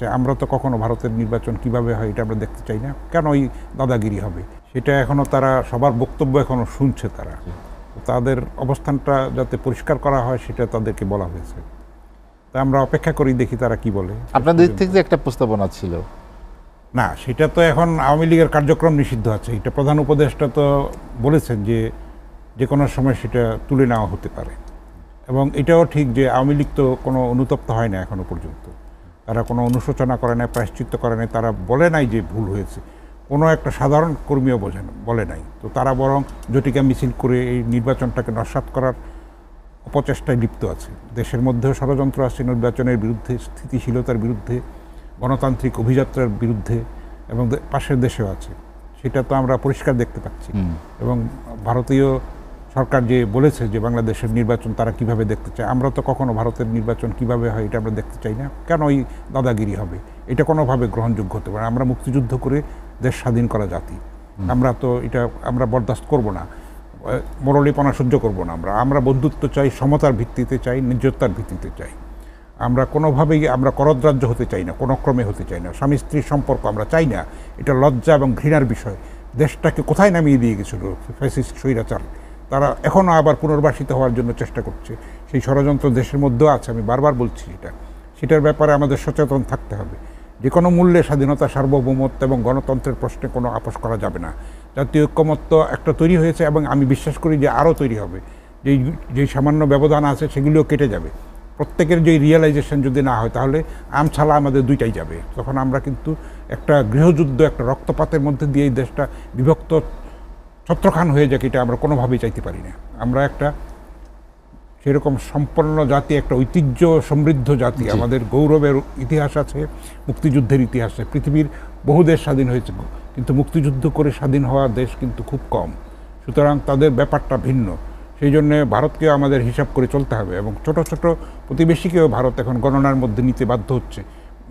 চাই। আমরা তো কখনো ভারতের নির্বাচন কিভাবে হয় এটা আমরা দেখতে চাই না, কেন ওই দাদাগিরি হবে সেটা এখনও তারা সবার বক্তব্য এখনও শুনছে। তারা তাদের অবস্থানটা যাতে পরিষ্কার করা হয় সেটা তাদেরকে বলা হয়েছে। তা আমরা অপেক্ষা করি, দেখি তারা কি বলে। আপনাদের দিক থেকে একটা প্রস্তাবনা ছিল না, সেটা তো এখন আওয়ামী লীগের কার্যক্রম নিষিদ্ধ আছে। এটা প্রধান উপদেষ্টা তো বলেছেন যে কোনো সময় সেটা তুলে নেওয়া হতে পারে। এবং এটাও ঠিক যে আওয়ামী লীগ তো কোনো অনুতপ্ত হয় না এখনো পর্যন্ত, তারা কোনো অনুশোচনা করে নাই, প্রায়শ্চিত্ত করে নাই, তারা বলে নাই যে ভুল হয়েছে, কোনো একটা সাধারণ কর্মীও বলে নাই। তো তারা বরং জটিকা মিছিল করে এই নির্বাচনটাকে নস্যাৎ করার অপচেষ্টায় লিপ্ত আছে। দেশের মধ্যেও ষড়যন্ত্র আছে নির্বাচনের বিরুদ্ধে, স্থিতিশীলতার বিরুদ্ধে, গণতান্ত্রিক অভিযাত্রার বিরুদ্ধে, এবং পাশের দেশেও আছে। সেটা তো আমরা পরিষ্কার দেখতে পাচ্ছি। এবং ভারতীয় সরকার যে বলেছে যে বাংলাদেশের নির্বাচন তারা কিভাবে দেখতে চায়, আমরা তো কখনো ভারতের নির্বাচন কিভাবে হয় এটা আমরা দেখতে চাই না, কেন ওই দাদাগিরি হবে, এটা কোনোভাবে গ্রহণযোগ্য হতে পারে। আমরা মুক্তিযুদ্ধ করে দেশ স্বাধীন করা জাতি, আমরা বরদাস্ত করব না, মরলীপনা সহ্য করব না। আমরা বন্ধুত্ব চাই, সমতার ভিত্তিতে চাই, ন্যায্যতার ভিত্তিতে চাই। আমরা কোনোভাবেই আমরা করদ্রাজ্য হতে চাই না, কোনো ক্রমে হতে চাই না। স্বামী স্ত্রীর সম্পর্ক আমরা চাই না, এটা লজ্জা এবং ঘৃণার বিষয়। দেশটাকে কোথায় নামিয়ে দিয়ে গেছিল ফ্যাসিস্ট স্বৈরাচার, তারা এখনও আবার পুনর্বাসিত হওয়ার জন্য চেষ্টা করছে। সেই ষড়যন্ত্র দেশের মধ্যেও আছে, আমি বারবার বলছি সেটার ব্যাপারে আমাদের সচেতন থাকতে হবে। যে কোনো মূল্যে স্বাধীনতা, সার্বভৌমত্ব এবং গণতন্ত্রের প্রশ্নে কোনো আপোষ করা যাবে না। জাতীয় ঐক্যমত্য একটা তৈরি হয়েছে এবং আমি বিশ্বাস করি যে আরও তৈরি হবে। যেই সামান্য ব্যবধান আছে সেগুলিও কেটে যাবে। প্রত্যেকের যে রিয়েলাইজেশন যদি না হয় তাহলে আমছালা আমাদের দুইটাই যাবে। তখন আমরা কিন্তু একটা গৃহযুদ্ধ, একটা রক্তপাতের মধ্যে দিয়ে এই দেশটা বিভক্ত ছত্রখান হয়ে যাক, এটা আমরা কোনোভাবেই চাইতে পারি না। আমরা একটা সেরকম সম্পন্ন জাতি, একটা ঐতিহ্য সমৃদ্ধ জাতি, আমাদের গৌরবের ইতিহাস আছে, মুক্তিযুদ্ধের ইতিহাস আছে। পৃথিবীর বহু দেশ স্বাধীন হয়েছে, কিন্তু মুক্তিযুদ্ধ করে স্বাধীন হওয়া দেশ কিন্তু খুব কম। সুতরাং তাদের ব্যাপারটা ভিন্ন। সেই জন্যে ভারতকেও আমাদের হিসাব করে চলতে হবে, এবং ছোট ছোট প্রতিবেশীকেও ভারত এখন গণনার মধ্যে নিতে বাধ্য হচ্ছে।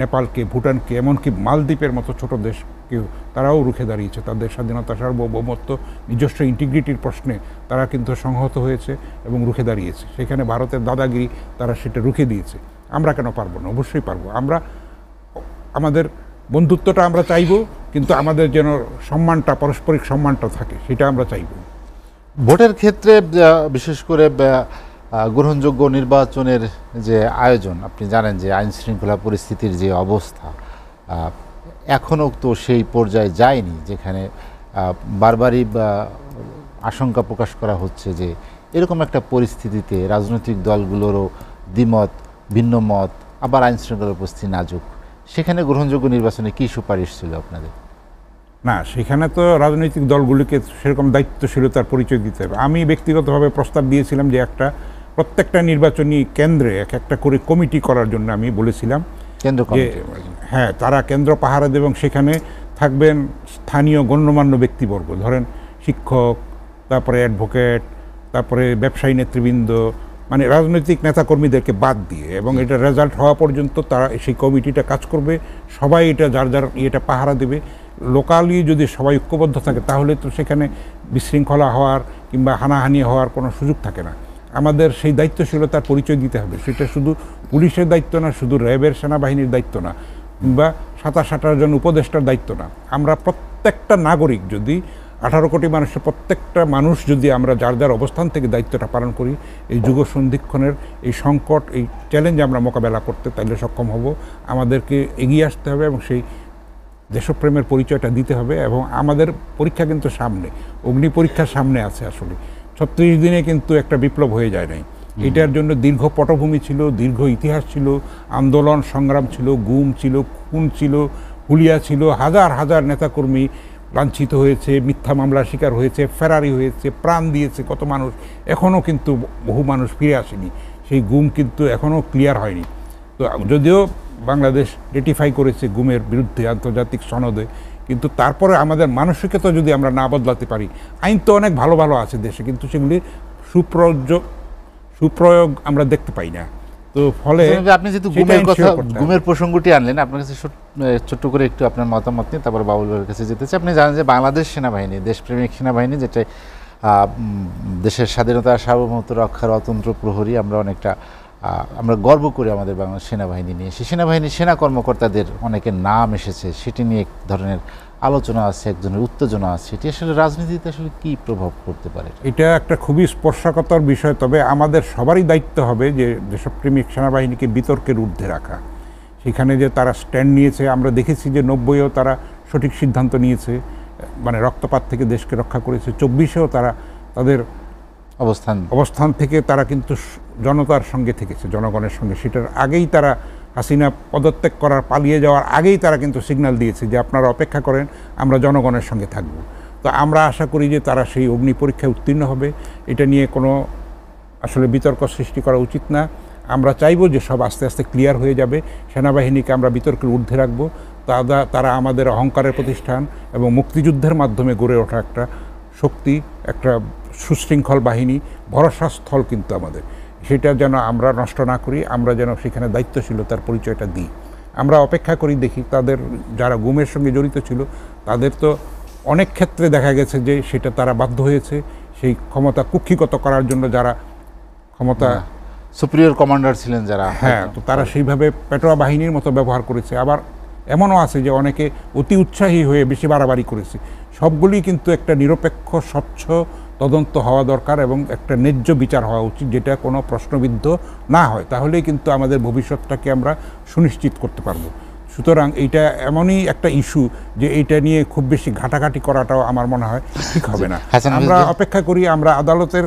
নেপালকে, ভুটানকে, এমনকি মালদ্বীপের মতো ছোট দেশকেও তারাও রুখে দাঁড়িয়েছে। তাদের স্বাধীনতা, সার্বভৌমত্ব, নিজস্ব ইন্টিগ্রিটির প্রশ্নে তারা কিন্তু সংহত হয়েছে এবং রুখে দাঁড়িয়েছে। সেখানে ভারতের দাদাগিরি তারা সেটা রুখে দিয়েছে। আমরা কেন পারবো না? অবশ্যই পারবো। আমাদের বন্ধুত্বটা আমরা চাইব, কিন্তু আমাদের যেন সম্মানটা, পারস্পরিক সম্মানটা থাকে, সেটা আমরা চাইব। ভোটের ক্ষেত্রে বিশেষ করে গ্রহণযোগ্য নির্বাচনের যে আয়োজন, আপনি জানেন যে আইন শৃঙ্খলা পরিস্থিতির যে অবস্থা, এখনও তো সেই পর্যায়ে যায়নি যেখানে বারবারই আশঙ্কা প্রকাশ করা হচ্ছে যে এরকম একটা পরিস্থিতিতে রাজনৈতিক দলগুলোরও দ্বিমত, ভিন্ন মত, আবার আইন শৃঙ্খলার পরিস্থিতি নাজুক, সেখানে গ্রহণযোগ্য নির্বাচনে কী সুপারিশ ছিল আপনাদের? না, সেখানে তো রাজনৈতিক দলগুলিকে সেরকম দায়িত্বশীলতার পরিচয় দিতে হবে। আমি ব্যক্তিগতভাবে প্রস্তাব দিয়েছিলাম যে প্রত্যেকটা নির্বাচনী কেন্দ্রে একটা করে কমিটি করার জন্য আমি বলেছিলাম যে হ্যাঁ, তারা কেন্দ্র পাহারা দেবে এবং সেখানে থাকবেন স্থানীয় গণ্যমান্য ব্যক্তিবর্গ, ধরেন শিক্ষক, তারপরে অ্যাডভোকেট, তারপরে ব্যবসায়ী নেতৃবৃন্দ, মানে রাজনৈতিক নেতাকর্মীদেরকে বাদ দিয়ে, এবং এটা রেজাল্ট হওয়া পর্যন্ত তারা সেই কমিটিটা কাজ করবে। সবাই এটা যার যার ইয়েটা পাহারা দেবে। লোকালি যদি সবাই ঐক্যবদ্ধ থাকে তাহলে তো সেখানে বিশৃঙ্খলা হওয়ার কিংবা হানাহানি হওয়ার কোনো সুযোগ থাকে না। আমাদের সেই দায়িত্বশীলতার পরিচয় দিতে হবে। সেটা শুধু পুলিশের দায়িত্ব না, শুধু র্যাবের, সেনাবাহিনীর দায়িত্ব না, কিংবা 27-28 জন উপদেষ্টার দায়িত্ব না। আমরা প্রত্যেকটা নাগরিক, যদি 18 কোটি মানুষের প্রত্যেকটা মানুষ যদি আমরা যার যার অবস্থান থেকে দায়িত্বটা পালন করি, এই যুগ সন্ধিক্ষণের এই সংকট, এই চ্যালেঞ্জ আমরা মোকাবেলা করতে তাইলে সক্ষম হব। আমাদেরকে এগিয়ে আসতে হবে এবং সেই দেশপ্রেমের পরিচয়টা দিতে হবে। এবং আমাদের পরীক্ষা কিন্তু সামনে, অগ্নি পরীক্ষার সামনে আছে। আসলে 36 দিনে কিন্তু একটা বিপ্লব হয়ে যায় নাই। এটার জন্য দীর্ঘ পটভূমি ছিল, দীর্ঘ ইতিহাস ছিল, আন্দোলন সংগ্রাম ছিল, গুম ছিল, খুন ছিল, হুলিয়া ছিল, হাজার হাজার নেতাকর্মী লাঞ্ছিত হয়েছে, মিথ্যা মামলার শিকার হয়েছে, ফেরারি হয়েছে, প্রাণ দিয়েছে কত মানুষ। এখনও কিন্তু বহু মানুষ ফিরে আসেনি, সেই গুম কিন্তু এখনও ক্লিয়ার হয়নি। তো যদিও বাংলাদেশ রেটিফাই করেছে গুমের বিরুদ্ধে আন্তর্জাতিক সনদে, কিন্তু তারপরে আমাদের মানসিকতা যদি আমরা না বদলাতে পারি, আইন তো অনেক ভালো ভালো আছে দেশে, কিন্তু সেগুলির সুপ্রয়োগ আমরা দেখতে পাই না। তো ফলে আপনি যেহেতু গুমের প্রসঙ্গটি আনলেন, আপনার কাছে ছোট্ট করে একটু আপনার মতামত নিয়ে তারপর বাবুলের কাছে যেতে চাই। আপনি জানেন যে বাংলাদেশ সেনাবাহিনী, দেশপ্রেমিক সেনাবাহিনী, যেটা দেশের স্বাধীনতা সার্বভৌমত্ব রক্ষার অতন্ত্র প্রহরী, আমরা অনেকটা আমরা গর্ব করি আমাদের বাংলাদেশ সেনাবাহিনী নিয়ে। সেই সেনাবাহিনীর সেনা কর্মকর্তাদের অনেকের নাম এসেছে, সেটি নিয়ে এক ধরনের আলোচনা আছে, একজনের উত্তেজনা আছে। এটি আসলে রাজনীতিতে আসলে কি প্রভাব পড়তে পারে? এটা একটা খুবই স্পর্শকাতর বিষয়, তবে আমাদের সবারই দায়িত্ব হবে যে দেশপ্রেমিক সেনাবাহিনীকে বিতর্কের ঊর্ধ্বে রাখা। সেখানে যে তারা স্ট্যান্ড নিয়েছে, আমরা দেখেছি যে 90-এও তারা সঠিক সিদ্ধান্ত নিয়েছে, মানে রক্তপাত থেকে দেশকে রক্ষা করেছে। 24-এও তারা তাদের অবস্থান থেকে তারা কিন্তু জনতার সঙ্গে থেকেছে, জনগণের সঙ্গে। সেটার আগেই তারা হাসিনা পদত্যাগ করার, পালিয়ে যাওয়ার আগেই তারা কিন্তু সিগন্যাল দিয়েছে যে আপনারা অপেক্ষা করেন, আমরা জনগণের সঙ্গে থাকব। তো আমরা আশা করি যে তারা সেই অগ্নি পরীক্ষায় উত্তীর্ণ হবে। এটা নিয়ে কোনো আসলে বিতর্ক সৃষ্টি করা উচিত না। আমরা চাইব যে সব আস্তে আস্তে ক্লিয়ার হয়ে যাবে। সেনাবাহিনীকে আমরা বিতর্কের ঊর্ধ্বে রাখবো। তারা আমাদের অহংকারের প্রতিষ্ঠান এবং মুক্তিযুদ্ধের মাধ্যমে গড়ে ওঠা একটা শক্তি, একটা সুশৃঙ্খল বাহিনী, ভরসার স্থল কিন্তু আমাদের। সেটা যেন আমরা নষ্ট না করি, আমরা যেন সেখানে দায়িত্বশীলতার পরিচয়টা দিই। আমরা অপেক্ষা করি, দেখি তাদের যারা গুমের সঙ্গে জড়িত ছিল তাদের তো অনেক ক্ষেত্রে দেখা গেছে যে সেটা তারা বাধ্য হয়েছে সেই ক্ষমতা কুক্ষিগত করার জন্য, যারা ক্ষমতা সুপিরিয়র কমান্ডার ছিলেন যারা, হ্যাঁ, তো তারা সেইভাবে পেটোয়া বাহিনীর মতো ব্যবহার করেছে। আবার এমনও আছে যে অনেকে অতি উৎসাহী হয়ে বেশি বাড়াবাড়ি করেছে। সবগুলি কিন্তু একটা নিরপেক্ষ স্বচ্ছ তদন্ত হওয়া দরকার এবং একটা ন্যায্য বিচার হওয়া উচিত, যেটা কোনো প্রশ্নবিদ্ধ না হয়। তাহলেই কিন্তু আমাদের ভবিষ্যৎটাকে আমরা সুনিশ্চিত করতে পারবো। সুতরাং এইটা এমনই একটা ইস্যু যে এইটা নিয়ে খুব বেশি ঘাটাঘাটি করাটাও আমার মনে হয় ঠিক হবে না। আমরা অপেক্ষা করি, আমরা আদালতের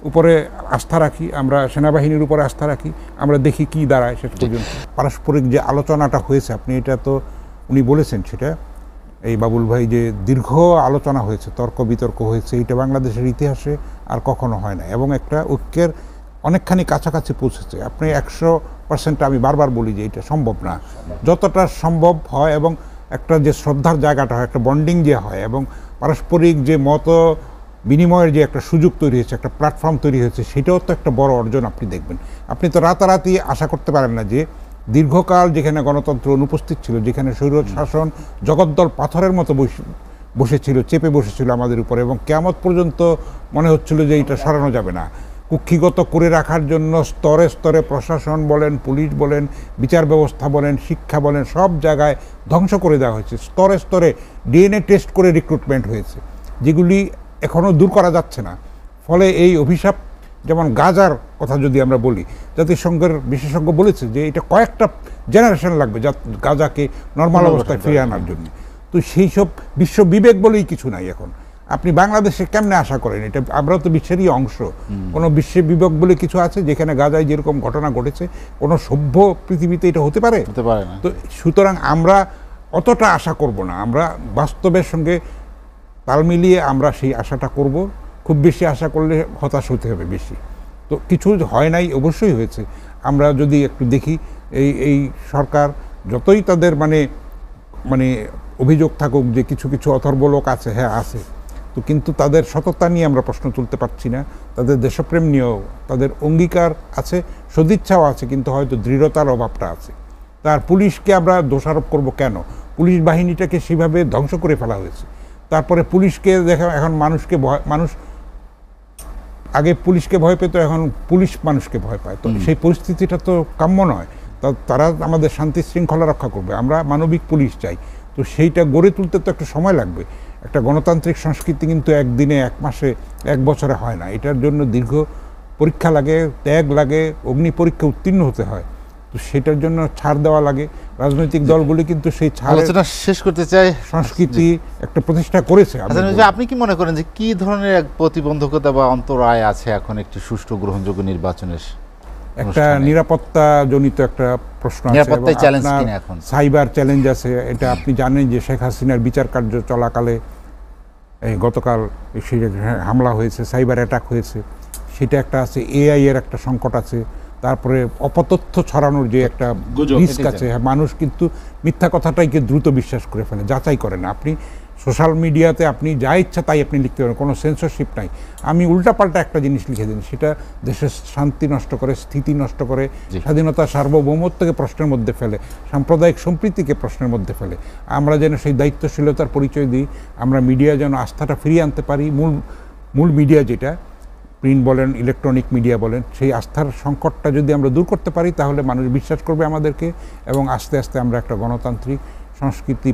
উপরে আস্থা রাখি, আমরা সেনাবাহিনীর উপরে আস্থা রাখি, আমরা দেখি কি দাঁড়ায় শেষ পর্যন্ত। পারস্পরিক যে আলোচনাটা হয়েছে, আপনি এটা তো উনি বলেছেন, সেটা এই বাবুল ভাই, যে দীর্ঘ আলোচনা হয়েছে, তর্ক বিতর্ক হয়েছে, এটা বাংলাদেশের ইতিহাসে আর কখনো হয় না এবং একটা ঐক্যের অনেকখানি কাছাকাছি পৌঁছেছে। আপনি 100% আমি বারবার বলি যে এটা সম্ভব না। যতটা সম্ভব হয় এবং একটা যে শ্রদ্ধার জায়গাটা হয়, একটা বন্ডিং যে হয় এবং পারস্পরিক যে মত বিনিময়ের যে একটা সুযোগ তৈরি হয়েছে, একটা প্ল্যাটফর্ম তৈরি হয়েছে, সেটাও তো একটা বড় অর্জন। আপনি দেখবেন, আপনি তো রাতারাতি আশা করতে পারেন না যে দীর্ঘকাল যেখানে গণতন্ত্র অনুপস্থিত ছিল, যেখানে স্বৈর শাসন জগদ্দল পাথরের মতো বসেছিল, চেপে বসেছিল আমাদের উপরে এবং কিয়ামত পর্যন্ত মনে হচ্ছিল যে এটা সরানো যাবে না। কুক্ষিগত করে রাখার জন্য স্তরে স্তরে প্রশাসন বলেন, পুলিশ বলেন, বিচার ব্যবস্থা বলেন, শিক্ষা বলেন, সব জায়গায় ধ্বংস করে দেওয়া হয়েছে। স্তরে স্তরে ডিএনএ টেস্ট করে রিক্রুটমেন্ট হয়েছে, যেগুলি এখনও দূর করা যাচ্ছে না। ফলে এই অভিশাপ, যেমন গাজার কথা যদি আমরা বলি, জাতিসংঘের বিশেষজ্ঞ বলেছে যে এটা কয়েকটা জেনারেশন লাগবে গাজাকে নর্মাল অবস্থায় ফিরিয়ে আনার জন্য। তো সেই সব বিশ্ব বিবেক বলেই কিছু নাই এখন। আপনি বাংলাদেশে কেমনে আশা করেন? এটা আমরাও তো বিশ্বেরই অংশ। কোনো বিশ্ব বিবেক বলে কিছু আছে যেখানে গাজায় যেরকম ঘটনা ঘটেছে, কোনো সভ্য পৃথিবীতে এটা হতে পারে না। তো সুতরাং আমরা অতটা আশা করব না, আমরা বাস্তবের সঙ্গে তাল মিলিয়ে আমরা সেই আশাটা করব। খুব বেশি আশা করলে হতাশ হতে হবে বেশি। তো কিছু হয় নাই, অবশ্যই হয়েছে। আমরা যদি একটু দেখি, এই সরকার যতই তাদের মানে অভিযোগ থাকুক যে কিছু কিছু অথর্ব লোক আছে, হ্যাঁ আছে, তো কিন্তু তাদের সততা নিয়ে আমরা প্রশ্ন তুলতে পারছি না। তাদের দেশপ্রেম নিয়েও তাদের অঙ্গীকার আছে, সদিচ্ছাও আছে, কিন্তু হয়তো দৃঢ়তার অভাবটা আছে। তার পুলিশকে আমরা দোষারোপ করব কেন? পুলিশ বাহিনীটাকে সেভাবে ধ্বংস করে ফেলা হয়েছে। তারপরে পুলিশকে দেখা, এখন মানুষ আগে পুলিশকে ভয় পেত, এখন পুলিশ মানুষকে ভয় পায়। তো সেই পরিস্থিতিটা তো কাম্য নয়। তারা আমাদের শান্তি শৃঙ্খলা রক্ষা করবে, আমরা মানবিক পুলিশ চাই। তো সেইটা গড়ে তুলতে তো একটু সময় লাগবে। একটা গণতান্ত্রিক সংস্কৃতি কিন্তু একদিনে, এক মাসে, এক বছরে হয় না। এটার জন্য দীর্ঘ পরীক্ষা লাগে, ত্যাগ লাগে, অগ্নি পরীক্ষা উত্তীর্ণ হতে হয়। তো সেটার জন্য ছাড় দেওয়া লাগে। রাজনৈতিক দলগুলি কিন্তু সেই আলোচনা শেষ করতে চাই, সংস্কৃতি একটা প্রতিষ্ঠা করেছে। আপনি কি মনে করেন যে কি ধরনের এক প্রতিবন্ধকতা বা অন্তরায় আছে এখন একটি সুষ্ঠু গ্রহণযোগ্য নির্বাচনের? একটা নিরাপত্তা জনিত একটা প্রশ্ন আছে, সাইবার চ্যালেঞ্জ আছে। এটা আপনি জানেন যে শেখ হাসিনার বিচার কার্য চলাকালে গতকাল হামলা হয়েছে, সাইবার অ্যাটাক হয়েছে, সেটা একটা আছে। এআই এর একটা সংকট আছে। তারপরে অপতথ্য ছড়ানোর যে একটা রিস্ক আছে। মানুষ কিন্তু মিথ্যা কথাটাইকে দ্রুত বিশ্বাস করে ফেলে, যাচাই করে না। আপনি সোশ্যাল মিডিয়াতে আপনি যা ইচ্ছা তাই আপনি লিখতে পারেন, কোনো সেন্সরশিপ নাই। আমি উল্টাপাল্টা একটা জিনিস লিখে দিন, সেটা দেশের শান্তি নষ্ট করে, স্থিতি নষ্ট করে, স্বাধীনতা সার্বভৌমত্বকে প্রশ্নের মধ্যে ফেলে, সাম্প্রদায়িক সম্প্রীতিকে প্রশ্নের মধ্যে ফেলে। আমরা যেন সেই দায়িত্বশীলতার পরিচয় দিই, আমরা মিডিয়া যেন আস্থাটা ফিরিয়ে আনতে পারি। মূল মিডিয়া যেটা, প্রিন্ট বলেন, ইলেকট্রনিক মিডিয়া বলেন, সেই আস্থার সংকটটা যদি আমরা দূর করতে পারি তাহলে মানুষ বিশ্বাস করবে আমাদেরকে এবং আস্তে আস্তে আমরা একটা গণতান্ত্রিক সংস্কৃতি